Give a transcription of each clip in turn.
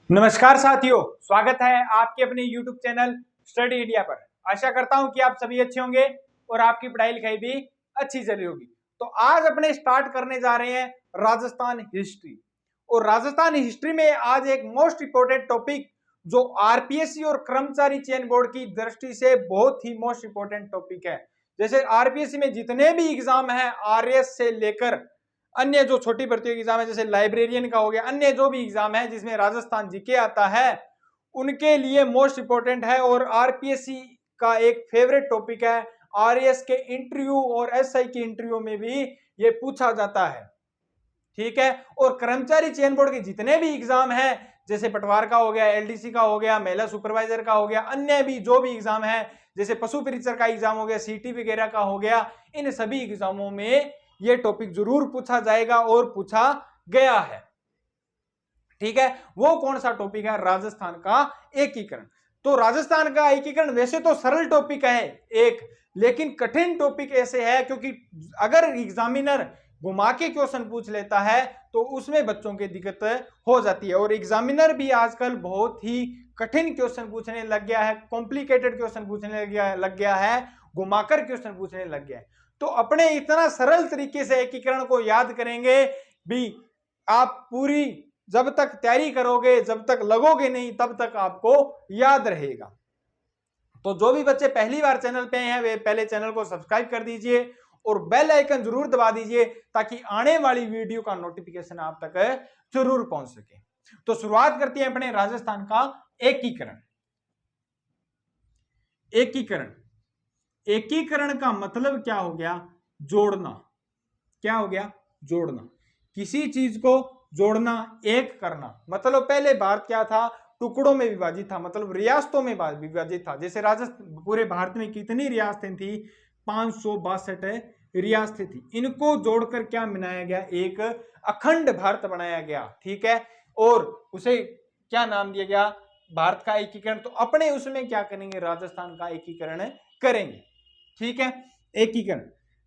नमस्कार साथियों, स्वागत है आपके अपने YouTube चैनल स्टडी इंडिया पर। आशा करता हूं कि आप सभी अच्छे होंगे और आपकी पढ़ाई लिखाई भी अच्छी चली होगी। तो आज अपने स्टार्ट करने जा रहे हैं राजस्थान हिस्ट्री। और राजस्थान हिस्ट्री में आज एक मोस्ट इंपोर्टेंट टॉपिक जो आरपीएससी और कर्मचारी चयन बोर्ड की दृष्टि से बहुत ही मोस्ट इंपोर्टेंट टॉपिक है। जैसे आरपीएससी में जितने भी एग्जाम है आरएस से लेकर अन्य जो छोटी भर्तियों के एग्जाम है, जैसे लाइब्रेरियन का हो गया, अन्य जो भी एग्जाम है जिसमें राजस्थान जीके आता है, उनके लिए मोस्ट इंपोर्टेंट है और आरपीएससी का एक फेवरेट टॉपिक है। आरएस के इंटरव्यू और एसआई के इंटरव्यू में भी ये पूछा जाता है, ठीक है। और कर्मचारी चयन बोर्ड के जितने भी एग्जाम है, जैसे पटवार का हो गया, एलडीसी का हो गया, महिला सुपरवाइजर का हो गया, अन्य भी जो भी एग्जाम है, जैसे पशु परीक्षक का एग्जाम हो गया, सीटी वगैरह का हो गया, इन सभी एग्जामों में ये टॉपिक जरूर पूछा जाएगा और पूछा गया है, ठीक है। वो कौन सा टॉपिक है? राजस्थान का एकीकरण। तो राजस्थान का एकीकरण वैसे तो सरल टॉपिक है एक, लेकिन कठिन टॉपिक ऐसे है क्योंकि अगर एग्जामिनर घुमा के क्वेश्चन पूछ लेता है तो उसमें बच्चों की दिक्कत हो जाती है। और एग्जामिनर भी आजकल बहुत ही कठिन क्वेश्चन पूछने लग गया है, कॉम्प्लिकेटेड क्वेश्चन पूछने लग गया है, घुमाकर क्वेश्चन पूछने लग गया है। तो अपने इतना सरल तरीके से एकीकरण को याद करेंगे भी आप पूरी, जब तक तैयारी करोगे, जब तक लगोगे नहीं, तब तक आपको याद रहेगा। तो जो भी बच्चे पहली बार चैनल पे हैं वे पहले चैनल को सब्सक्राइब कर दीजिए और बेल आइकन जरूर दबा दीजिए ताकि आने वाली वीडियो का नोटिफिकेशन आप तक जरूर पहुंच सके। तो शुरुआत करते हैं अपने राजस्थान का एकीकरण। एकीकरण एकीकरण का मतलब क्या हो गया? जोड़ना। क्या हो गया? जोड़ना। किसी चीज को जोड़ना, एक करना। मतलब पहले भारत क्या था? टुकड़ों में विभाजित था, मतलब रियासतों में विभाजित था। जैसे राजस्थान, पूरे भारत में कितनी रियासतें थी? 562 रियासतें थी। इनको जोड़कर क्या बनाया गया? एक अखंड भारत बनाया गया, ठीक है। और उसे क्या नाम दिया गया? भारत का एकीकरण। तो अपने उसमें क्या करेंगे? राजस्थान का एकीकरण करेंगे, ठीक है। एकीकरण।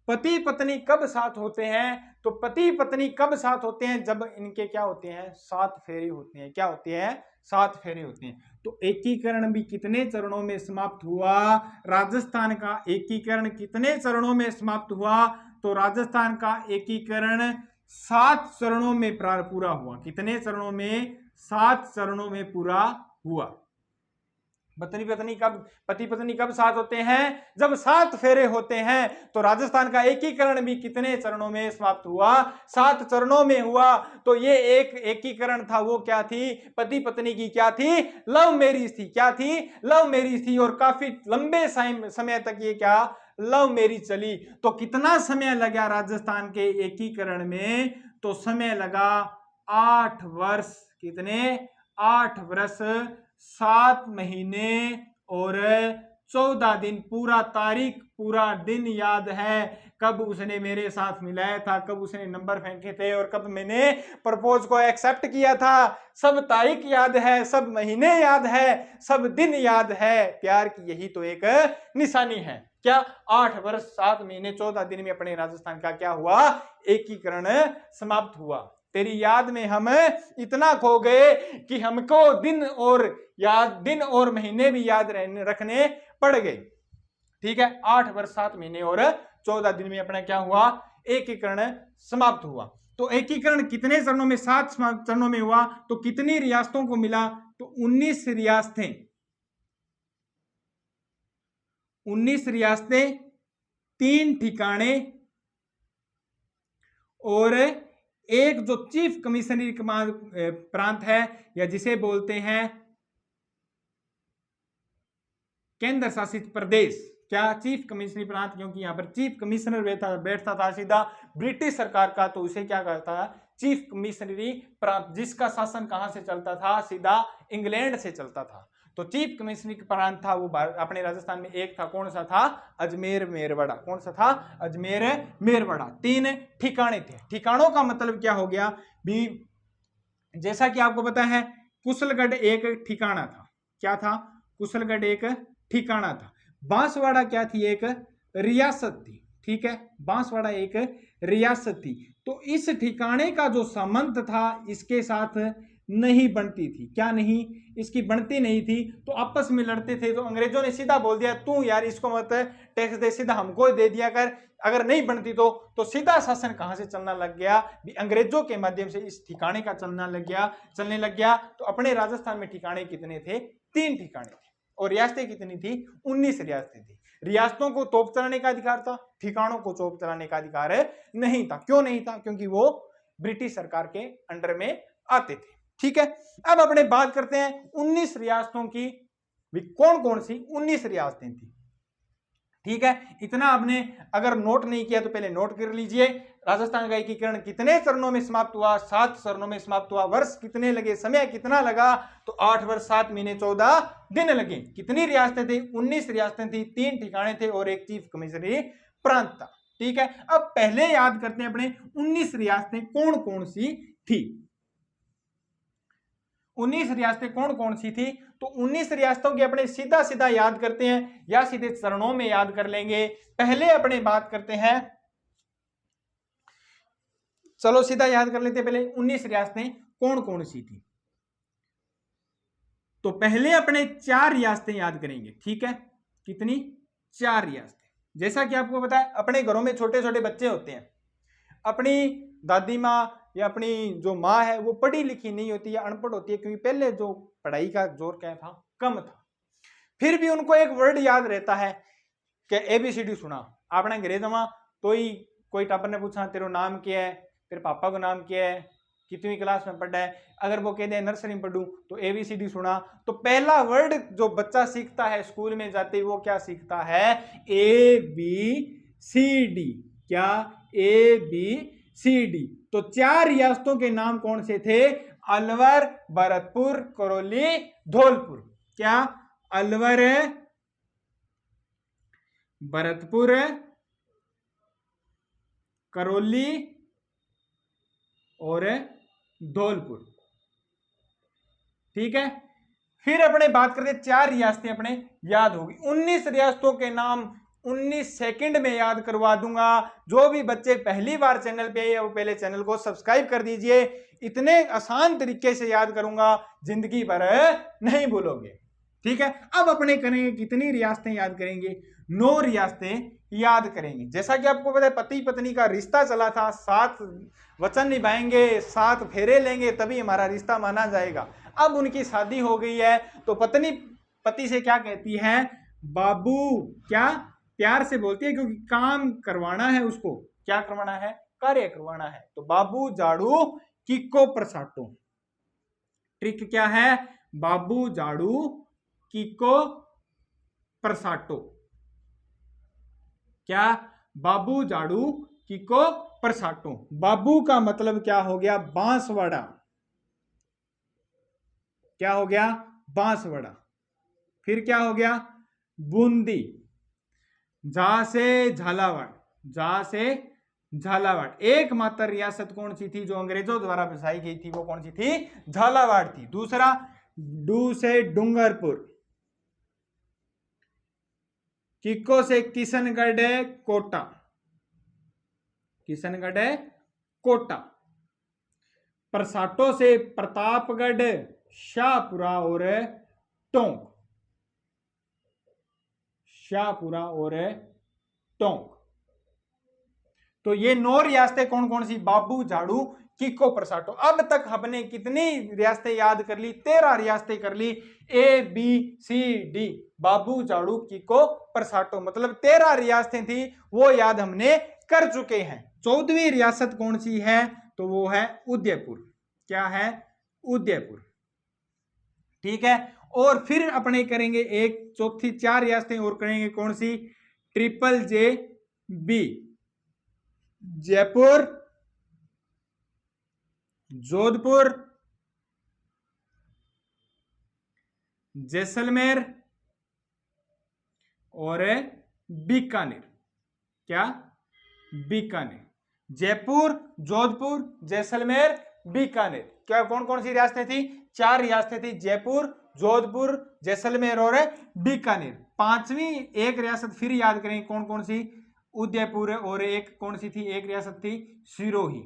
पति पत्नी कब साथ होते हैं? तो पति पत्नी कब साथ होते हैं? जब इनके क्या होते हैं? 7 फेरे होते हैं। क्या होते हैं? 7 फेरे होते हैं। तो एकीकरण भी कितने चरणों में समाप्त हुआ? राजस्थान का एकीकरण कितने चरणों में समाप्त हुआ? तो राजस्थान का एकीकरण 7 चरणों में पूरा हुआ। कितने चरणों में? 7 चरणों में पूरा हुआ। पति पत्नी कब साथ होते हैं? जब 7 फेरे होते हैं। तो राजस्थान का एकीकरण भी कितने चरणों में समाप्त हुआ? 7 चरणों में हुआ। तो ये एक एकीकरण था, वो क्या थी? पति पत्नी की क्या थी? लव मैरिज थी। क्या थी? लव मैरिज थी। और काफी लंबे समय तक ये क्या? लव मैरिज चली। तो कितना समय लगा राजस्थान के एकीकरण में? तो समय लगा 8 वर्ष। कितने? 8 वर्ष 7 महीने और 14 दिन। पूरा तारीख, पूरा दिन याद है, कब उसने मेरे साथ मिलाया था, कब उसने नंबर फेंके थे और कब मैंने प्रपोज को एक्सेप्ट किया था। सब तारीख याद है, सब महीने याद है, सब दिन याद है। प्यार की यही तो एक निशानी है। क्या? 8 वर्ष 7 महीने 14 दिन में अपने राजस्थान का क्या हुआ? एकीकरण समाप्त हुआ। तेरी याद में हम इतना खो गए कि हमको दिन और महीने भी याद रखने पड़ गए, ठीक है। 8 वर्ष 7 महीने और 14 दिन में अपना क्या हुआ? एकीकरण समाप्त हुआ। तो एकीकरण कितने चरणों में? 7 चरणों में हुआ। तो कितनी रियासतों को मिला? तो 19 रियासतें। 19 रियासतें, 3 ठिकाने और एक जो चीफ कमिश्नरी प्रांत है, या जिसे बोलते हैं केंद्र शासित प्रदेश। क्या? चीफ कमिश्नरी प्रांत, क्योंकि यहां पर चीफ कमिश्नर बैठता था सीधा ब्रिटिश सरकार का, तो उसे क्या कहता है? चीफ कमिश्नरी प्रांत। जिसका शासन कहां से चलता था? सीधा इंग्लैंड से चलता था। तो चीफ कमिश्नरी प्रांत था वो अपने राजस्थान में एक था। कौन सा था? अजमेर मेरवड़ा। कौन सा था? अजमेर मेरवड़ा। 3 ठिकाने थे। ठिकानों का मतलब क्या हो गया भी? जैसा कि आपको पता है कुशलगढ़ एक ठिकाना था। क्या था? कुशलगढ़ एक ठिकाना था। बांसवाड़ा क्या थी? एक रियासत थी, ठीक है। बांसवाड़ा एक रियासत थी। तो इस ठिकाने का जो संबंध था इसके साथ नहीं बनती थी। क्या नहीं, इसकी बनती नहीं थी, तो आपस में लड़ते थे। तो अंग्रेजों ने सीधा बोल दिया तू यार इसको मत टैक्स दे, सीधा हमको दे दिया कर, अगर नहीं बनती तो सीधा शासन कहां से चलना लग गया, भी अंग्रेजों के माध्यम से इस ठिकाने का चलने लग गया। तो अपने राजस्थान में ठिकाने कितने थे, 3 ठिकाने थे, और रियासतें कितनी थी, 19 रियासतें थी। रियासतों को तोप चलाने का अधिकार था, ठिकानों को तोप चलाने का अधिकार नहीं था। क्यों नहीं था, क्योंकि वो ब्रिटिश सरकार के अंडर में आते थे। ठीक है, अब अपने बात करते हैं 19 रियासतों की, भी कौन कौन सी 19 रियासतें थी। ठीक है, इतना आपने अगर नोट नहीं किया तो पहले नोट कर लीजिए। राजस्थान का एकीकरण कितने चरणों में समाप्त हुआ, 7 चरणों में समाप्त हुआ। वर्ष कितने लगे, समय कितना लगा, तो 8 वर्ष 7 महीने 14 दिन लगे। कितनी रियासतें थी, 19 रियासतें थी, 3 ठिकाने थे और एक चीफ कमिश्नरी प्रांत था। ठीक है, अब पहले याद करते हैं अपने 19 रियासतें कौन कौन सी थी। 19 रियासतें कौन कौन सी थी, तो 19 रियासतों की अपने सीधा सीधा याद करते हैं या सीधे चरणों में याद कर लेंगे। पहले अपने बात करते हैं, चलो सीधा याद कर लेते हैं पहले 19 रियासतें कौन कौन सी थी। तो पहले अपने 4 रियासतें याद करेंगे। ठीक है, कितनी, 4 रियासतें। जैसा कि आपको पता है अपने घरों में छोटे छोटे बच्चे होते हैं, अपनी दादी माँ या अपनी जो माँ है वो पढ़ी लिखी नहीं होती या अनपढ़ होती है, क्योंकि पहले जो पढ़ाई का जोर क्या था, कम था। फिर भी उनको एक वर्ड याद रहता है कि ABCD सुना आपने घरे जमा, तो ही कोई टापर ने पूछा तेरा नाम क्या है, तेरे पापा का नाम क्या है, कितवीं क्लास में पढ़ा है, अगर वो कहते हैं नर्सरी में पढ़ूं तो ABCD सुना। तो पहला वर्ड जो बच्चा सीखता है स्कूल में जाते ही वो क्या सीखता है, ABCD। क्या, ABCD। तो 4 रियासतों के नाम कौन से थे, अलवर, भरतपुर, करौली, धौलपुर। क्या, अलवर, भरतपुर, करौली और धौलपुर। ठीक है, फिर अपने बात करते 4 रियासतें अपने याद होगी। 19 रियासतों के नाम 19 सेकंड में याद करवा दूंगा। जो भी बच्चे पहली बार चैनल पे आए वो पहले चैनल को सब्सक्राइब कर दीजिए। इतने आसान तरीके से याद करूंगा, जिंदगी भर नहीं भूलोगे। ठीक है, अब अपने करेंगे कितनी रियासतें याद करेंगे, 9 रियासतें याद करेंगे। जैसा कि आपको पता है पति पत्नी का रिश्ता चला था, 7 वचन निभाएंगे, 7 फेरे लेंगे तभी हमारा रिश्ता माना जाएगा। अब उनकी शादी हो गई है तो पत्नी पति से क्या कहती है, बाबू। क्या, प्यार से बोलती है, क्योंकि काम करवाना है उसको, क्या करवाना है, कार्य करवाना है। तो बाबू झाड़ू किको प्रसाटो। ट्रिक क्या है, बाबू झाड़ू किको प्रसाटो। क्या, बाबू झाड़ू किको प्रसाटो। बाबू का मतलब क्या हो गया, बांसवाड़ा। क्या हो गया, बांसवाड़ा। फिर क्या हो गया, बूंदी। जा से झालावाड़, जा से झालावाड़। एकमात्र रियासत कौन सी थी जो अंग्रेजों द्वारा बसाई गई थी, वो कौन सी थी, झालावाड़ थी। दूसरा, डू से डूंगरपुर। किको से किशनगढ़ कोटा, किशनगढ़ कोटा। प्रसाटो से प्रतापगढ़, शाहपुरा और टोंक, शाहपुरा और टोंक। तो ये 9 रियासतें कौन कौन सी, बाबू झाड़ू किको प्रसाटो। अब तक हमने कितनी रियासतें याद कर ली, 13 रियासतें कर ली, ABCD, बाबू झाड़ू किको प्रसाटो, मतलब 13 रियासतें थी वो याद हमने कर चुके हैं। 14वीं रियासत कौन सी है, तो वो है उदयपुर। क्या है, उदयपुर। ठीक है, और फिर अपने करेंगे एक चौथी 4 रियासतें और करेंगे, कौन सी, JJB, जयपुर, जोधपुर, जैसलमेर और बीकानेर। क्या, बीकानेर। जयपुर, जोधपुर, जैसलमेर, बीकानेर। क्या कौन कौन सी रियासतें थी, 4 रियासतें थी, जयपुर, जोधपुर, जैसलमेर और बीकानेर। 5वीं एक रियासत फिर याद करें, कौन कौन सी, उदयपुर, और एक कौन सी थी, एक रियासत थी सिरोही।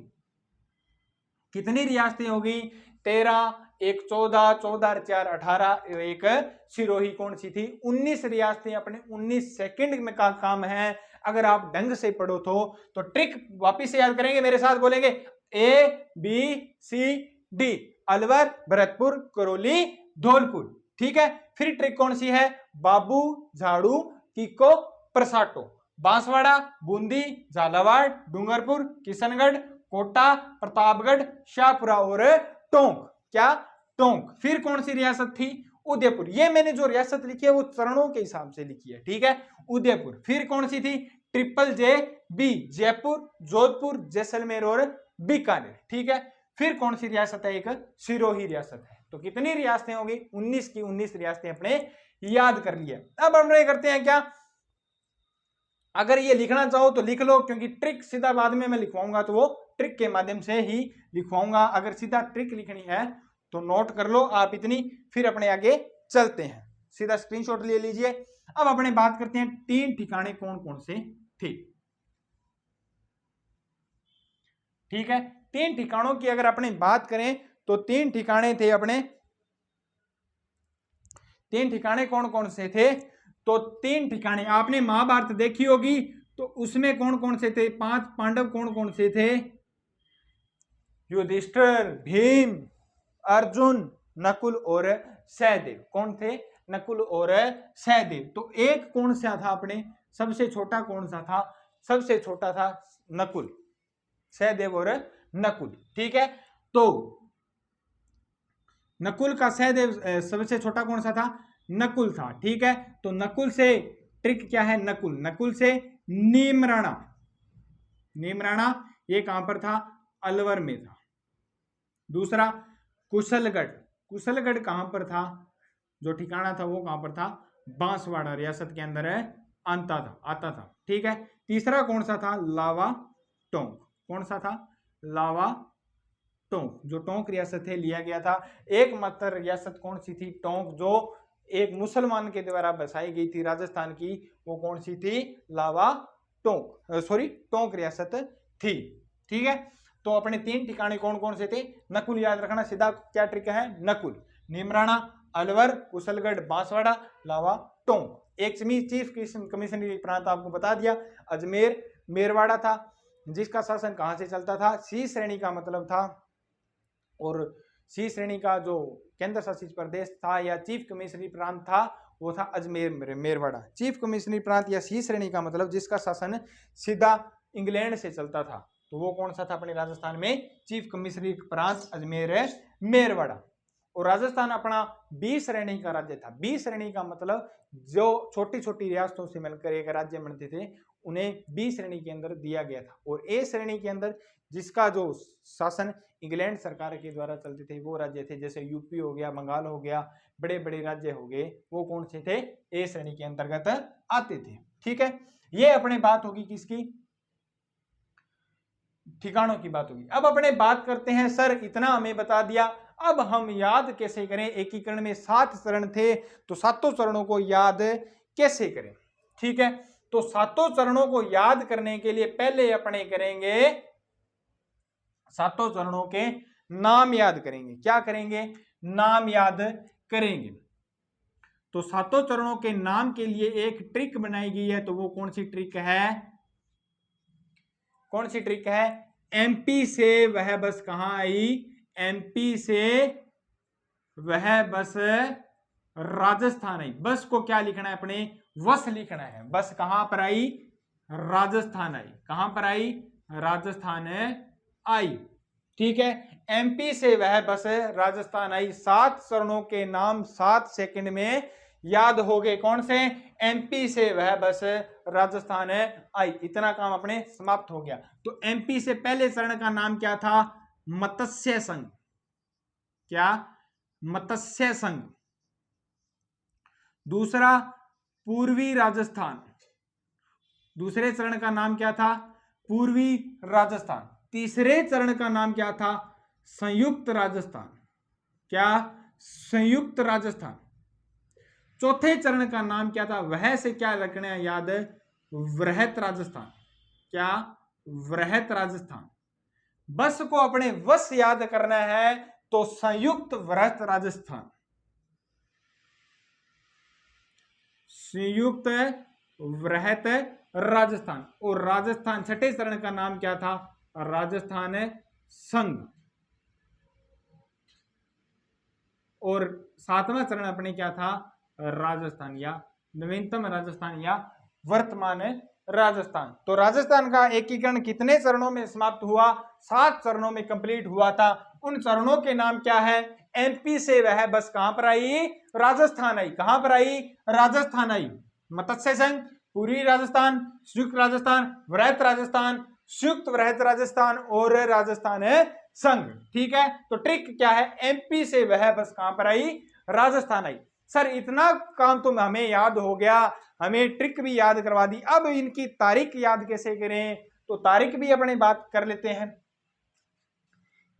कितनी रियासतें हो गई, 13, एक 14, 14 और 4 18, एक सिरोही कौन सी थी 19 रियासतें अपने 19 सेकंड में का काम है। अगर आप ढंग से पढ़ो तो ट्रिक वापिस से याद करेंगे, मेरे साथ बोलेंगे A B C D, Alwar, Bharatpur, Karauli, Dholpur. ठीक है, फिर ट्रिक कौन सी है, बाबू, झाड़ू, किको, प्रसाटो, बांसवाड़ा, बूंदी, झालावाड़, डूंगरपुर, किशनगढ़, कोटा, प्रतापगढ़, शाहपुरा और टोंक। क्या, टोंक। फिर कौन सी रियासत थी, उदयपुर। ये मैंने जो रियासत लिखी है वो चरणों के हिसाब से लिखी है, ठीक है, उदयपुर। फिर कौन सी थी, triple J B, Jaipur, Jodhpur, Jaisalmer और बीकानेर। ठीक है, फिर कौन सी रियासत है, एक सिरोही रियासत है। तो कितनी रियासतें होंगी, 19 की 19 रियासतें अपने याद कर लिया। अब हम करते हैं क्या, अगर ये लिखना चाहो तो लिख लो, क्योंकि ट्रिक सीधा बाद में मैं लिखवाऊंगा तो वो ट्रिक के माध्यम से ही लिखवाऊंगा। अगर सीधा ट्रिक लिखनी है तो नोट कर लो आप इतनी, फिर अपने आगे चलते हैं। सीधा स्क्रीनशॉट ले लीजिए। अब अपने बात करते हैं 3 ठिकाने कौन कौन से थे। ठीक है, 3 ठिकानों की अगर अपने बात करें तो 3 ठिकाने थे अपने, 3 ठिकाने कौन कौन से थे, तो 3 ठिकाने आपने महाभारत देखी होगी, तो उसमें कौन कौन से थे, 5 पांडव कौन कौन से थे, युधिष्ठिर, भीम, अर्जुन, नकुल और सहदेव। कौन थे, नकुल और सहदेव। तो एक कौन सा था अपने, सबसे छोटा कौन सा था, सबसे छोटा था नकुल, सहदेव और नकुल। ठीक है, तो नकुल का सहदेव सबसे छोटा कौन सा था, नकुल था। ठीक है, तो नकुल से ट्रिक क्या है, नकुल से नीमराणा, नीमराणा ये कहां पर था, अलवर में था। दूसरा कुशलगढ़, कुशलगढ़ कहां पर था, जो ठिकाना था वो कहां पर था, बांसवाड़ा रियासत के अंदर है, आता था। ठीक है, तीसरा कौन सा था, लावा टोंक। कौन सा था, लावा टोंक, जो टोंक रियासत है लिया गया था। एकमात्र रियासत कौन सी थी, टोंक, जो एक मुसलमान के द्वारा बसाई गई थी राजस्थान की, वो कौन सी थी, लावा टोंक, सॉरी टोंक रियासत थी। ठीक है, तो अपने 3 ठिकाने कौन कौन से थे, नकुल याद रखना, सीधा क्या ट्रिक है, नकुल, नीमराणा, अलवर, कुशलगढ़, बांसवाड़ा, लावा टोंक। एक चीफ कमिश्नरी प्रांत आपको बता दिया, अजमेर मेरवाड़ा था, जिसका शासन कहां से चलता था, सी श्रेणी का मतलब था, और सी श्रेणी का जो केंद्र शासित प्रदेश था या चीफ कमिश्नरी प्रांत था वो था अजमेर मेरवाड़ा। चीफ कमिश्नरी प्रांत या सी श्रेणी का मतलब जिसका शासन सीधा इंग्लैंड से चलता था, तो वो कौन सा था अपने राजस्थान में, चीफ कमिश्नरी प्रांत अजमेर मेरवाड़ा। और राजस्थान अपना बी श्रेणी का राज्य था। बी श्रेणी का मतलब जो छोटी छोटी रियासतों से मिलकर एक राज्य बनते थे उन्हें बी श्रेणी के अंदर दिया गया था। और ए श्रेणी के अंदर जिसका जो शासन इंग्लैंड सरकार के द्वारा चलते थे वो राज्य थे, जैसे यूपी हो गया, बंगाल हो गया, बड़े बड़े राज्य हो गए, वो कौन से थे, ए श्रेणी के अंतर्गत आते थे। ठीक है, ये अपने बात होगी किसकी, ठिकानों की बात होगी। अब अपने बात करते हैं, सर इतना हमें बता दिया, अब हम याद कैसे करें, एकीकरण में 7 चरण थे, तो 7 चरणों को याद कैसे करें। ठीक है, तो 7 चरणों को याद करने के लिए पहले अपने करेंगे 7 चरणों के नाम याद करेंगे। क्या करेंगे, नाम याद करेंगे। तो 7 चरणों के नाम के लिए एक ट्रिक बनाई गई है, तो वो कौन सी ट्रिक है, कौन सी ट्रिक है, एमपी से वह बस कहां आई, एमपी से वह बस राजस्थान आई। बस को क्या लिखना है अपने, वस लिखना है। बस कहां पर आई, राजस्थान आई। कहां पर आई, राजस्थान आई। ठीक है, एमपी से वह बस राजस्थान आई। 7 चरणों के नाम 7 सेकंड में याद हो गए। कौन से, एमपी से वह बस राजस्थान आई। इतना काम अपने समाप्त हो गया। तो एमपी से पहले चरण का नाम क्या था, मत्स्य संघ। क्या, मत्स्य संघ। दूसरा पूर्वी राजस्थान, दूसरे चरण का नाम क्या था, पूर्वी राजस्थान। तीसरे चरण का नाम क्या था, संयुक्त राजस्थान। क्या, संयुक्त राजस्थान। चौथे चरण का नाम क्या था, वह से क्या रखना है याद, वृहत राजस्थान। क्या, वृहत राजस्थान। बस को अपने वश याद करना है, तो संयुक्त वृहत राजस्थान, संयुक्त वृहत राजस्थान। और राजस्थान छठे चरण का नाम क्या था? राजस्थान संघ। और सातवां चरण अपने क्या था? राजस्थान या नवीनतम राजस्थान या वर्तमान राजस्थान। तो राजस्थान का एकीकरण कितने चरणों में समाप्त हुआ? 7 चरणों में कंप्लीट हुआ था। उन चरणों के नाम क्या है? एमपी से वह बस कहां पर आई? राजस्थान आई। कहां पर आई? राजस्थान आई। मत्स्य संघ, पूर्वी राजस्थान, संयुक्त राजस्थान, वृहत राजस्थान, संयुक्त वृहत राजस्थान और राजस्थान संघ। ठीक है, तो ट्रिक क्या है? एमपी से वह बस कहां पर आई? राजस्थान आई। सर इतना काम तो हमें याद हो गया, हमें ट्रिक भी याद करवा दी, अब इनकी तारीख याद कैसे करें? तो तारीख भी अपने बात कर लेते हैं।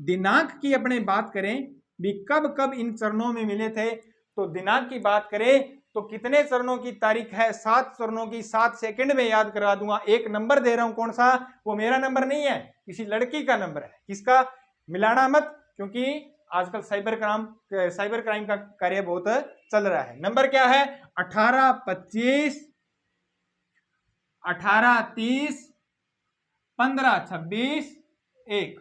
दिनांक की अपने बात करें भी, कब कब इन चरणों में मिले थे। तो दिनांक की बात करें तो कितने चरणों की तारीख है? 7 चरणों की। 7 सेकंड में याद करवा दूंगा। एक नंबर दे रहा हूं, कौन सा? वो मेरा नंबर नहीं है, किसी लड़की का नंबर है। किसका? मिलाना मत, क्योंकि आजकल साइबर क्राइम का कार्य बहुत चल रहा है। नंबर क्या है? 1825 1830 1526 1।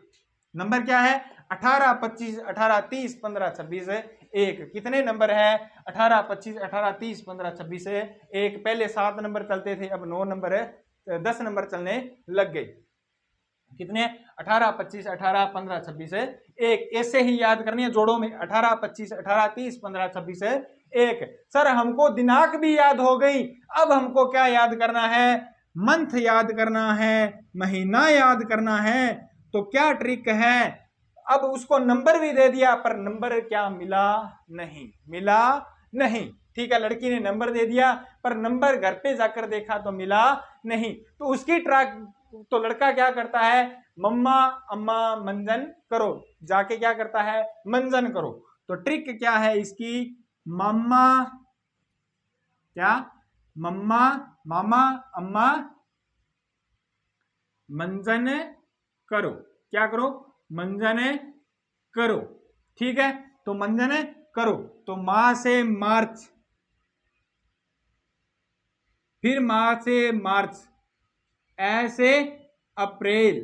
नंबर क्या है? 1825 1830 1526 1। कितने नंबर है? 1825 1830 1526 1। पहले 7 नंबर चलते थे, अब 9 नंबर 10 नंबर चलने लग गए। कितने? 18 25 18 15 26 1। ऐसे ही याद करनी है जोड़ों में। 18 25 18 30 15 26 1। सर हमको दिनांक भी याद हो गई, अब हमको क्या याद करना है? मंथ याद करना है, महीना याद करना है। तो क्या ट्रिक है? अब उसको नंबर भी दे दिया, पर नंबर क्या मिला? नहीं मिला। नहीं, ठीक है, लड़की ने नंबर दे दिया, पर नंबर घर पे जाकर देखा तो मिला नहीं। तो उसकी ट्रैक, तो लड़का क्या करता है? मम्मा अम्मा मंजन करो, जाके क्या करता है? मंजन करो। तो ट्रिक क्या है इसकी? मम्मा, क्या? मम्मा, मामा, अम्मा, मंजन करो। क्या करो? मंजन करो। ठीक है, तो मंजन करो। तो मां से मार्च, फिर मां से मार्च, ऐसे अप्रैल,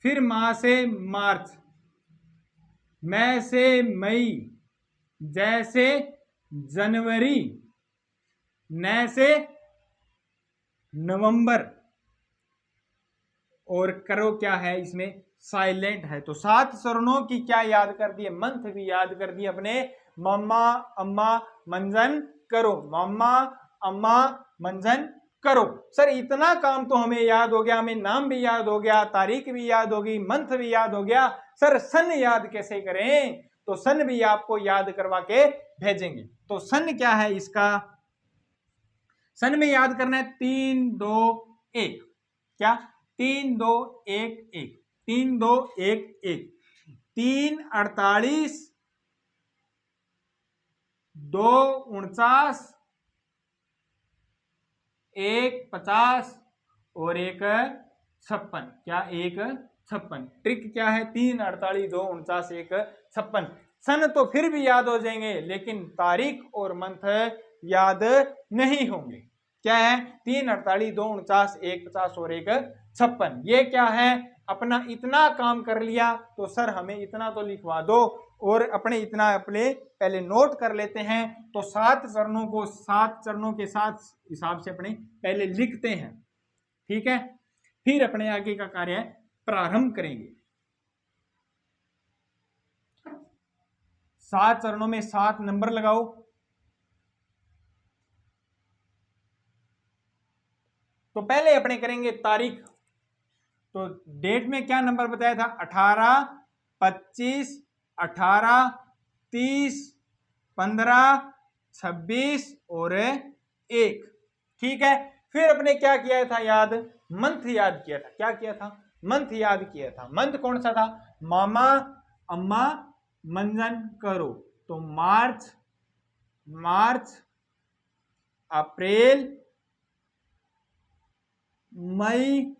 फिर मां से मार्च, मैं से मई, जैसे जनवरी, न से नवंबर। और करो क्या है इसमें? साइलेंट है। तो 7 चरणों की क्या याद कर दिए? मंथ भी याद कर दिए अपने। मम्मा अम्मा मंजन करो, मम्मा अम्मा मंजन करो। सर इतना काम तो हमें याद हो गया, हमें नाम भी याद हो गया, तारीख भी याद होगी, मंथ भी याद हो गया। सर सन याद कैसे करें? तो सन भी आपको याद करवा के भेजेंगे। तो सन क्या है इसका? सन में याद करना है 3 2 1। क्या? 3 2 1 1, 3 2 1 1, 3 48 2 49 1 50 और 1 56। क्या? 1 56। ट्रिक क्या है? 3 48 2 49 1 56। सन तो फिर भी याद हो जाएंगे, लेकिन तारीख और मंथ याद नहीं होंगे। क्या है? 3 48 2 49 1 50 और 1 56। ये क्या है? अपना इतना काम कर लिया, तो सर हमें इतना तो लिखवा दो। और अपने इतना अपने पहले नोट कर लेते हैं। तो 7 चरणों को 7 चरणों के साथ हिसाब से अपने पहले लिखते हैं। ठीक है, फिर अपने आगे का कार्य प्रारंभ करेंगे। 7 चरणों में 7 नंबर लगाओ। तो पहले अपने करेंगे तारीख। तो डेट में क्या नंबर बताया था? 18 25 18 30 15 26 और 1। ठीक है, फिर अपने क्या किया था याद? मंथ याद किया था। क्या किया था? मंथ याद किया था। मंथ कौन सा था? मामा अम्मा मंजन करो। तो मार्च, मार्च, अप्रैल, मई,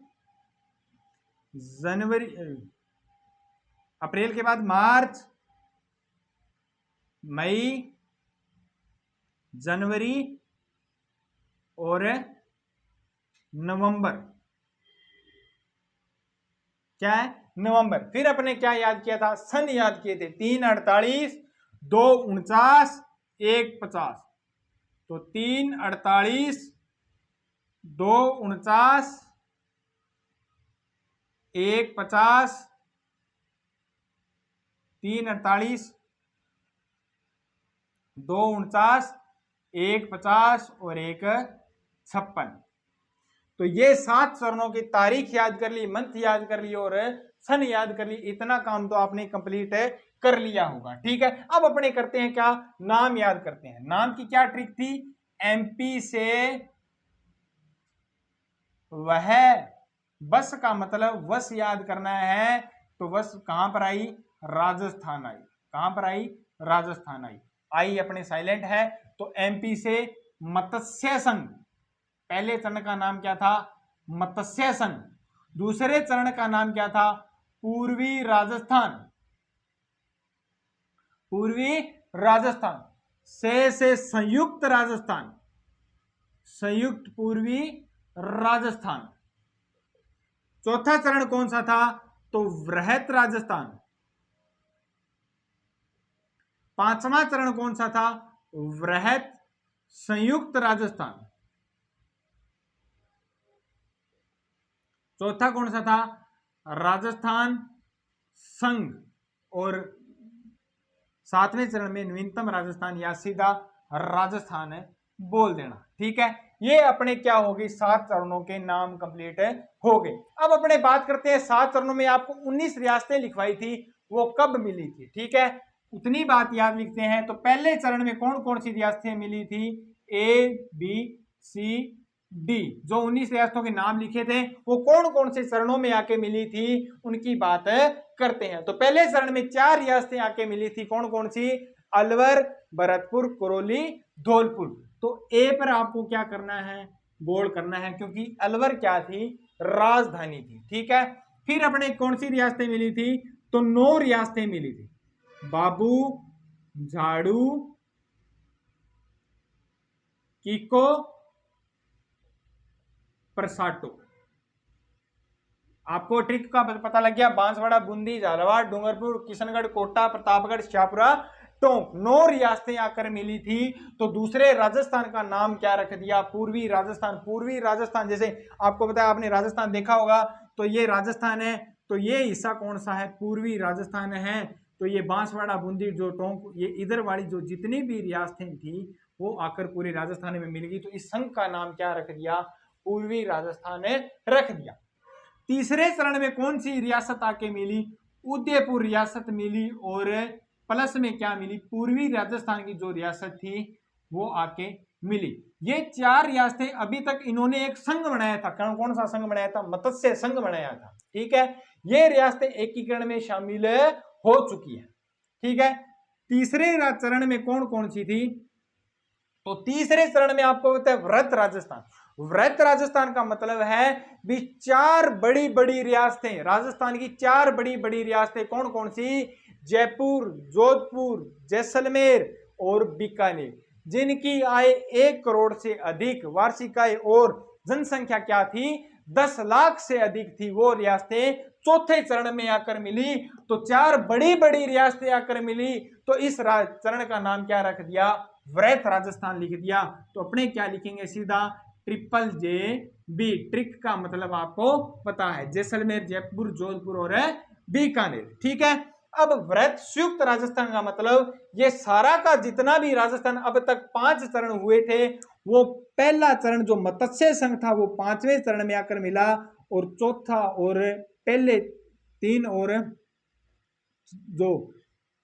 जनवरी, अप्रैल के बाद मार्च, मई, जनवरी और नवंबर। क्या है? नवंबर। फिर अपने क्या याद किया था? सन याद किए थे। 348, 249, 150। तो 348, 249, 150, 348, 249, 150 और 156। तो ये 7 चरणों की तारीख याद कर ली, मंथ याद कर ली और सन याद कर ली। इतना काम तो आपने कंप्लीट कर लिया होगा। ठीक है, अब अपने करते हैं क्या? नाम याद करते हैं। नाम की क्या ट्रिक थी? एमपी से वह बस का मतलब वस याद करना है। तो वस कहां पर आई? राजस्थान आई। कहां पर आई? राजस्थान आई। आई अपने साइलेंट है। तो एमपी से मत्स्य संघ, पहले चरण का नाम क्या था? मत्स्य संघ। दूसरे चरण का नाम क्या था? पूर्वी राजस्थान। पूर्वी राजस्थान। से संयुक्त राजस्थान, संयुक्त पूर्वी राजस्थान। चौथा चरण कौन सा था? तो वृहत राजस्थान। पांचवा चरण कौन सा था? वृहत संयुक्त राजस्थान। चौथा कौन सा था? राजस्थान संघ। और सातवें चरण में नवीनतम राजस्थान या सीधा राजस्थान बोल देना। ठीक है, ये अपने क्या होगी? 7 चरणों के नाम कंप्लीट हो गए। अब अपने बात करते हैं 7 चरणों में आपको 19 रियासतें लिखवाई थी, वो कब मिली थी? ठीक है, उतनी बात याद लिखते हैं। तो पहले चरण में कौन कौन सी रियासतें मिली थी? ए, बी, सी, डी। जो 19 रियासतों के नाम लिखे थे वो कौन कौन से चरणों में आके मिली थी, उनकी बात करते हैं। तो पहले चरण में 4 रियासतें आके मिली थी। कौन कौन सी? अलवर, भरतपुर, करौली, धौलपुर। तो ए पर आपको क्या करना है? गोल करना है, क्योंकि अलवर क्या थी? राजधानी थी। ठीक है, फिर अपने कौन सी रियासतें मिली थी? तो 9 रियासतें मिली थी। बाबू, झाड़ू, कीको, प्रसाटो। आपको ट्रिक का पता लग गया। बांसवाड़ा, बूंदी, झालावाड़, डूंगरपुर, किशनगढ़, कोटा, प्रतापगढ़, शाहपुरा, टोंक। 9 रियासतें आकर मिली थी। तो दूसरे राजस्थान का नाम क्या रख दिया? पूर्वी राजस्थान। पूर्वी राजस्थान, जैसे आपको बताया, आपने राजस्थान देखा होगा, तो ये राजस्थान है। तो ये हिस्सा कौन सा है? पूर्वी राजस्थान है। तो ये बांसवाड़ा, बूंदी, जो टोंक, ये इधर वाली जो जितनी भी रियासतें थी वो आकर पूरे राजस्थान में मिल गई। तो इस संघ का नाम क्या रख दिया? पूर्वी राजस्थान रख दिया। तीसरे चरण में कौन सी रियासत आके मिली? उदयपुर रियासत मिली। और प्लस में क्या मिली? पूर्वी राजस्थान की जो रियासत थी वो आके मिली। ये 4 रियासतें अभी तक इन्होंने एक संघ बनाया था। कौन सा संघ बनाया था? मत्स्य संघ बनाया था। ठीक है, ये रियासतें एकीकरण में शामिल हो चुकी है। ठीक है, तीसरे चरण में कौन कौन सी थी? तो तीसरे चरण में आपको होता है वृहत राजस्थान। वृहत राजस्थान का मतलब है भी 4 बड़ी बड़ी रियासतें, राजस्थान की 4 बड़ी बड़ी रियासतें। कौन कौन सी? जयपुर, जोधपुर, जैसलमेर और बीकानेर, जिनकी आय 1 करोड़ से अधिक वार्षिक आय और जनसंख्या क्या थी? 10 लाख से अधिक थी। वो रियासतें चौथे चरण में आकर मिली। तो 4 बड़ी बड़ी रियासतें आकर मिली। तो इस चरण का नाम क्या रख दिया? वृहत राजस्थान लिख दिया। तो अपने क्या लिखेंगे? सीधा ट्रिपल जे बी। ट्रिक का मतलब आपको पता है, जैसलमेर, जयपुर, जोधपुर और बीकानेर। ठीक है, अब वृहत संयुक्त राजस्थान का मतलब ये सारा का जितना भी राजस्थान अब तक 5 चरण हुए थे, वो पहला चरण जो मत्स्य संघ था वो 5वें चरण में आकर मिला। और चौथा और पहले 3 और जो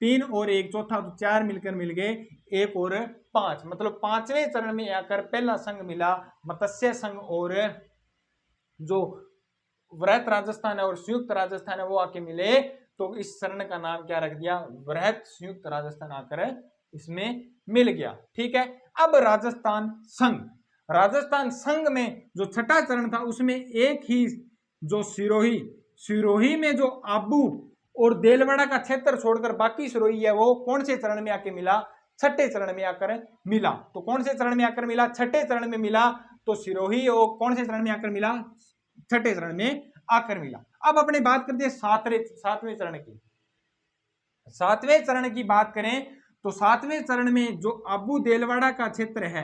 3 और 1 चौथा, तो 4 मिलकर मिल गए 1 और 5, मतलब 5वें चरण में आकर पहला संघ मिला मत्स्य संघ। और जो वृहत राजस्थान है और संयुक्त राजस्थान है वो आके मिले। तो इस चरण का नाम क्या रख दिया? वृहत संयुक्त राजस्थान आकर इसमें मिल गया। ठीक है, अब राजस्थान संघ। राजस्थान संघ में जो छठा चरण था उसमें एक ही जो सिरोही, सिरोही में जो आबू और देलवाड़ा का क्षेत्र छोड़कर बाकी सिरोही है वो कौन से चरण में आके मिला? छठे चरण में आकर मिला। तो कौन से चरण में आकर मिला? छठे चरण में मिला। तो सिरोही वो कौन से चरण में आकर मिला? छठे चरण में आकर मिला। अब अपने बात करते हैं सातवें चरण की। सातवें चरण की बात करें तो सातवें चरण में जो अबू देलवाड़ा का क्षेत्र है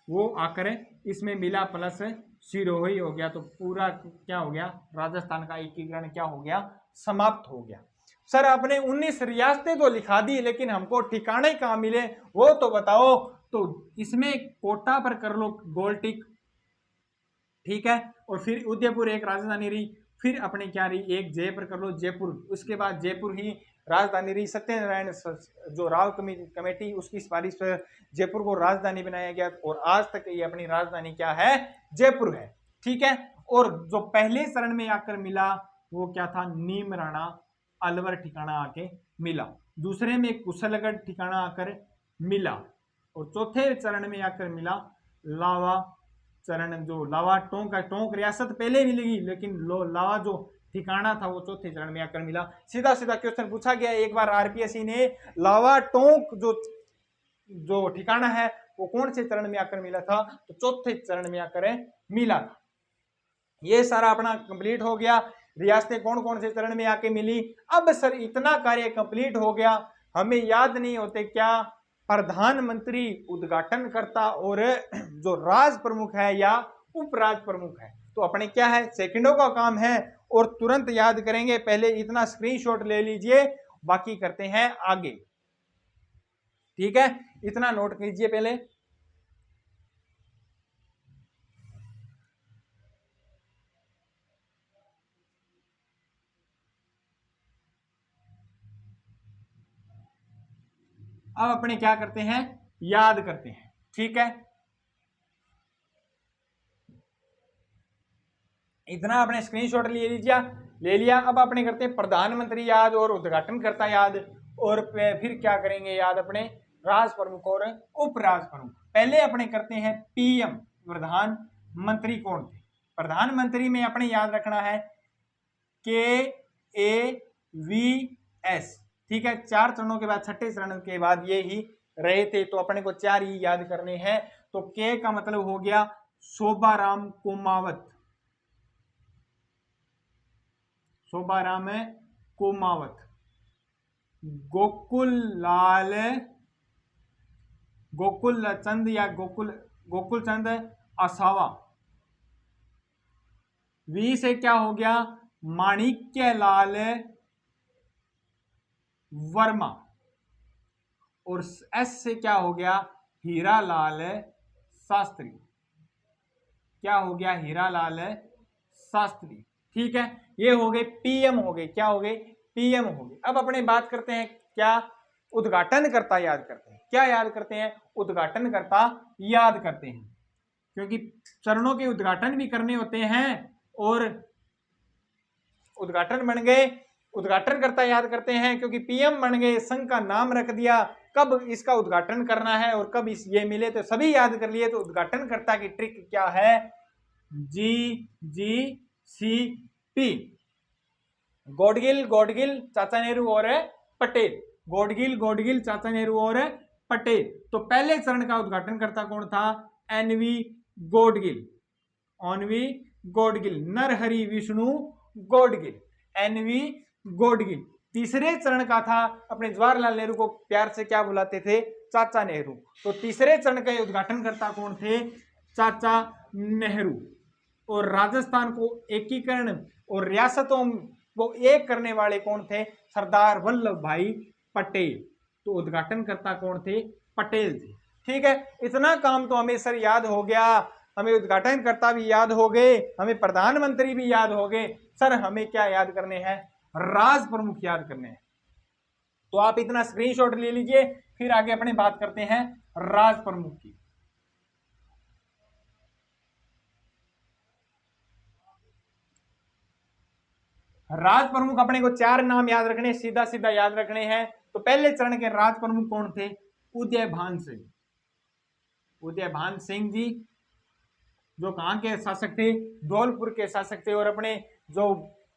वो आकर इसमें मिला प्लस सिरोही हो गया। तो पूरा क्या हो गया? राजस्थान का एकीकरण क्या हो गया? समाप्त हो गया। सर आपने 19 रियासतें तो लिखा दी लेकिन हमको ठिकाने कहाँ मिले वो तो बताओ। तो इसमें कोटा पर कर लो गोल टिक, ठीक है। और फिर उदयपुर एक राजधानी रही, फिर अपने क्या रही? एक जयपुर कर लो, जयपुर। उसके बाद जयपुर ही राजधानी रही। सत्यनारायण जो राव कमेटी उसकी सिफारिश पर जयपुर को राजधानी बनाया गया और आज तक ये अपनी राजधानी क्या है? जयपुर है, ठीक है। और जो पहले चरण में आकर मिला वो क्या था? नीम राणा अलवर ठिकाना आके मिला। दूसरे में कुशलगढ़ ठिकाना आकर मिला और चौथे चरण में आकर मिला लावा चरण। जो लावा टोंक रियासत पहले मिलेगी लेकिन लावा जो ठिकाना था वो चौथे चरण में आकर मिला। सीधा सीधा क्वेश्चन पूछा गया एक बार आरपीएससी ने, लावा टोंक जो ठिकाना है वो कौन से चरण में आकर मिला था? तो चौथे चरण में आकर मिला था। ये सारा अपना कंप्लीट हो गया। रियासतें कौन कौन से चरण में आके मिली। अब सर इतना कार्य कंप्लीट हो गया, हमें याद नहीं होते क्या? प्रधानमंत्री, उद्घाटनकर्ता और जो राज प्रमुख है या उपराज प्रमुख है। तो अपने क्या है? सेकंडों का काम है और तुरंत याद करेंगे। पहले इतना स्क्रीनशॉट ले लीजिए, बाकी करते हैं आगे, ठीक है। इतना नोट कीजिए पहले। अब अपने क्या करते हैं? याद करते हैं, ठीक है। इतना अपने स्क्रीनशॉट ले लिया। अब अपने करते हैं प्रधानमंत्री याद और उद्घाटनकर्ता याद, और फिर क्या करेंगे याद? अपने राज प्रमुख और उपराज प्रमुख। पहले अपने करते हैं पीएम, प्रधानमंत्री कौन थे? प्रधानमंत्री में अपने याद रखना है KAVS, ठीक है। 4 चरणों के बाद छठे चरण के बाद ये ही रहे थे, तो अपने को 4 ही याद करने हैं। तो के का मतलब हो गया शोभाराम कुमावत, शोभाराम कुमावत। गोकुल चंद या गोकुल चंद असावा। वी से क्या हो गया? माणिक्य लाल वर्मा। और एस से क्या हो गया? हीरालाल शास्त्री। क्या हो गया? हीरालाल शास्त्री, ठीक है। ये हो गए पीएम हो गए। क्या हो गए? पीएम हो गए। अब अपने बात करते हैं क्या? उद्घाटनकर्ता याद करते हैं। क्या याद करते हैं? उद्घाटनकर्ता याद करते हैं, क्योंकि चरणों के उद्घाटन भी करने होते हैं और उद्घाटन बन गए, उद्घाटनकर्ता याद करते हैं क्योंकि पीएम बन गए, संघ का नाम रख दिया, कब इसका उद्घाटन करना है और कब ये मिले तो सभी याद कर लिए। तो उद्घाटनकर्ता की ट्रिक क्या है? GGCP, गॉडगिल चाचा नेहरू और पटेल। गॉडगिल चाचा नेहरू और पटेल। तो पहले चरण का उद्घाटनकर्ता कौन था? NV Gadgil, Narhari Vishnu Gadgil, NV Gadgil. तीसरे चरण का था, अपने जवाहरलाल नेहरू को प्यार से क्या बुलाते थे? चाचा नेहरू। तो तीसरे चरण के उद्घाटनकर्ता कौन थे? चाचा नेहरू। और राजस्थान को एकीकरण और रियासतों को एक करने वाले कौन थे? सरदार वल्लभ भाई पटेल। तो उद्घाटनकर्ता कौन थे? पटेल थे, ठीक है। इतना काम तो हमें सर याद हो गया, हमें उद्घाटनकर्ता भी याद हो गए, हमें प्रधानमंत्री भी याद हो गए। सर हमें क्या याद करने हैं? राज प्रमुख याद करने हैं। तो आप इतना स्क्रीनशॉट ले लीजिए, फिर आगे अपने बात करते हैं राज प्रमुख की। राज प्रमुख अपने को 4 नाम याद रखने, सीधा सीधा याद रखने हैं। तो पहले चरण के राज प्रमुख कौन थे? उदयभान सिंह जी, जो कहां के शासक थे? धौलपुर के शासक थे। और अपने जो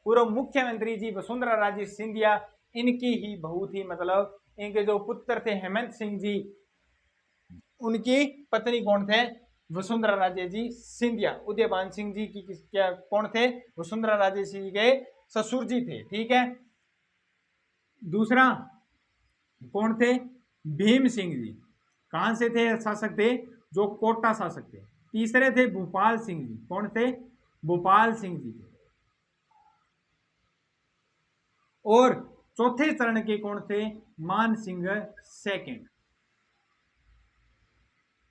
पूर्व मुख्यमंत्री जी वसुंधरा राजे सिंधिया, इनकी ही बहू थी, मतलब इनके जो पुत्र थे हेमंत सिंह जी, उनकी पत्नी कौन थे? वसुंधरा राजे जी सिंधिया। उदयभान सिंह जी की क्या कौन थे? वसुंधरा राजे सिंह के ससुर जी थे। ठीक है। दूसरा कौन थे? भीम सिंह जी। कहां से थे शासक थे? जो कोटा शासक थे। तीसरे थे भोपाल सिंह जी। कौन थे? भोपाल सिंह जी थे। और चौथे चरण के कौन थे? मान सिंह सेकंड।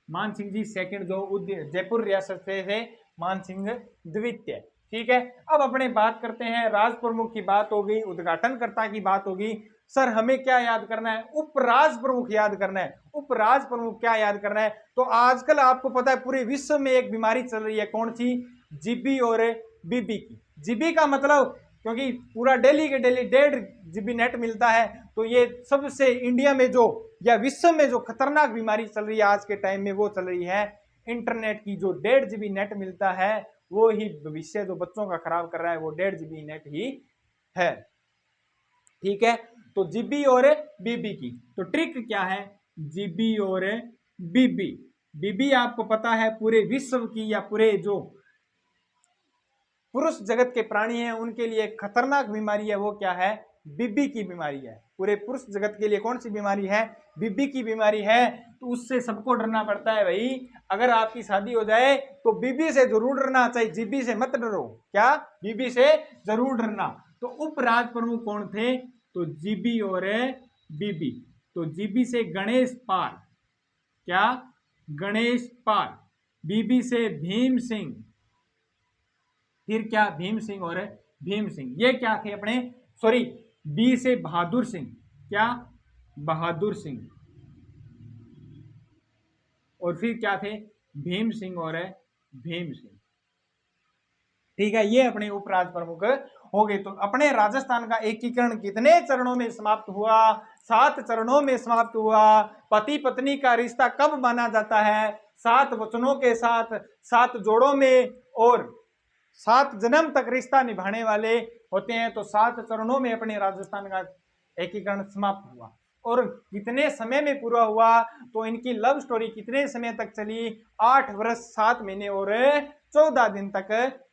मान सिंह जी सेकंड जो जयपुर रियासत से थे, मान सिंह द्वितीय। ठीक है। अब अपने बात करते हैं, राज प्रमुख की बात हो गई, उद्घाटनकर्ता की बात होगी। सर हमें क्या याद करना है? उपराज प्रमुख याद करना है। उपराज प्रमुख क्या याद करना है? तो आजकल आपको पता है पूरे विश्व में एक बीमारी चल रही है, कौन सी? जीबी और बीबी की। जीबी का मतलब, क्योंकि पूरा डेली के डेली 1.5 GB नेट मिलता है, तो ये सबसे इंडिया में जो या विश्व में जो खतरनाक बीमारी चल रही है आज के टाइम में, वो चल रही है इंटरनेट की। जो 1.5 GB नेट मिलता है, वो ही भविष्य जो बच्चों का खराब कर रहा है, वो 1.5 GB नेट ही है। ठीक है। तो जीबी और बीबी की तो ट्रिक क्या है? जीबी और बीबी। बीबी आपको पता है पूरे विश्व की या पूरे जो पुरुष जगत के प्राणी हैं उनके लिए खतरनाक बीमारी है। वो क्या है? बीबी की बीमारी है। पूरे पुरुष जगत के लिए कौन सी बीमारी है? बीबी की बीमारी है। तो उससे सबको डरना पड़ता है भाई। अगर आपकी शादी हो जाए तो बीबी से जरूर डरना चाहिए, जीबी से मत डरो। क्या? बीबी से जरूर डरना। तो उपराज प्रमुख कौन थे? तो जीबी और बीबी। तो जीबी से गणेश पाल। क्या? गणेश पाल। बीबी से भीम सिंह। फिर क्या? भीम सिंह और भीम सिंह। ये क्या थे अपने? सॉरी, बी से बहादुर सिंह। क्या? बहादुर सिंह। और फिर क्या थे? भीम सिंह और भीम सिंह। ठीक है। ये अपने उपराज प्रमुख हो गए। तो अपने राजस्थान का एकीकरण कितने चरणों में समाप्त हुआ? 7 चरणों में समाप्त हुआ। पति पत्नी का रिश्ता कब माना जाता है? 7 वचनों के साथ, 7 जोड़ों में, और 7 जन्म तक रिश्ता निभाने वाले होते हैं। तो 7 चरणों में अपने राजस्थान का एकीकरण समाप्त हुआ। और कितने समय में पूरा हुआ? तो इनकी लव स्टोरी कितने समय तक चली? 8 वर्ष 7 महीने और 14 दिन तक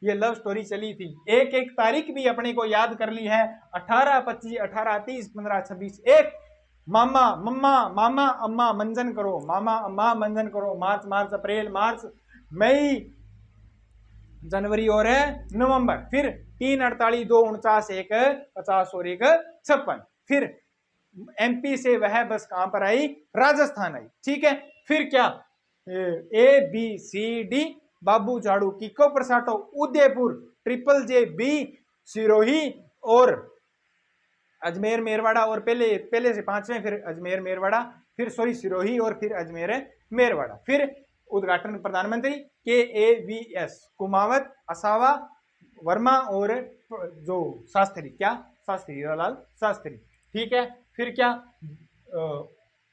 ये लव स्टोरी चली थी। एक एक तारीख भी अपने को याद कर ली है। 18, 25, 18, 30, 15, 26। एक मामा मम्मा मामा अम्मा मंजन करो, मामा अम्मा मंजन करो। मार्च मार्च अप्रैल मार्च मई जनवरी और नवंबर। फिर 3, 48, 2, 49, 1, 50 और 1, 56। फिर एमपी से वह बस कहां पर आई? राजस्थान आई। ठीक है। फिर क्या? ए बी सी डी बाबू झाड़ू, किको प्रसाटो Udaipur, triple J B Sirohi और अजमेर मेरवाड़ा, और पहले से 5वें, फिर अजमेर मेरवाड़ा, फिर सॉरी सिरोही, और फिर अजमेर मेरवाड़ा। फिर उद्घाटन प्रधानमंत्री KAVS कुमावत, असावा, वर्मा और जो शास्त्री। क्या? शास्त्री, हीरालाल शास्त्री। ठीक है। फिर क्या?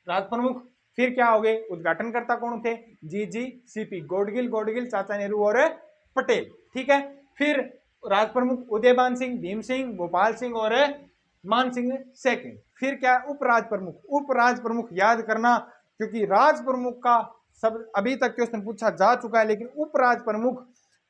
राज प्रमुख। फिर क्या हो गए? उद्घाटनकर्ता कौन थे? GGCP, गोडगिल, चाचा नेहरू और पटेल। ठीक है। फिर राज प्रमुख उदयभान सिंह, भीम सिंह, भोपाल सिंह और मान सिंह सेकंड। फिर क्या? उपराज प्रमुख। उपराज प्रमुख याद करना, क्योंकि राज प्रमुख का सब अभी तक क्वेश्चन पूछा जा चुका है, लेकिन उपराज प्रमुख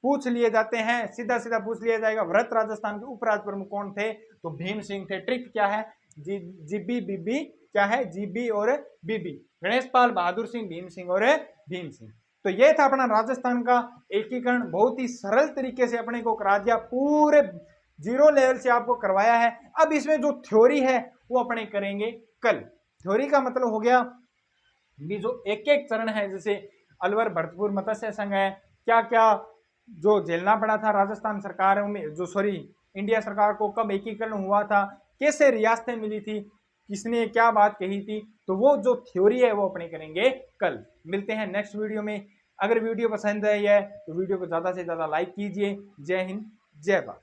पूछ लिए जाते हैं, सीधा सीधा पूछ लिया जाएगा। वृहत राजस्थान के उपराज प्रमुख कौन थे? तो भीम सिंह थे। ट्रिक क्या है? जीबी बीबी। क्या है? जीबी और बीबी। गणेश पाल, बहादुर सिंह, भीम सिंह और भीम सिंह। तो ये था अपना राजस्थान का एकीकरण। बहुत ही सरल तरीके से अपने को करा दिया, पूरे 0 लेवल से आपको करवाया है। अब इसमें जो थ्योरी है वो अपने करेंगे कल। थ्योरी का मतलब हो गया भी जो एक एक चरण है, जैसे अलवर भरतपुर मत्स्य संघ है, क्या क्या जो झेलना पड़ा था राजस्थान सरकार में, जो सॉरी इंडिया सरकार को, कब एकीकरण हुआ था, कैसे रियासतें मिली थी, किसने क्या बात कही थी, तो वो जो थ्योरी है वो अपने करेंगे कल। मिलते हैं नेक्स्ट वीडियो में। अगर वीडियो पसंद आई है तो वीडियो को ज़्यादा से ज़्यादा लाइक कीजिए। जय हिंद, जय भारत।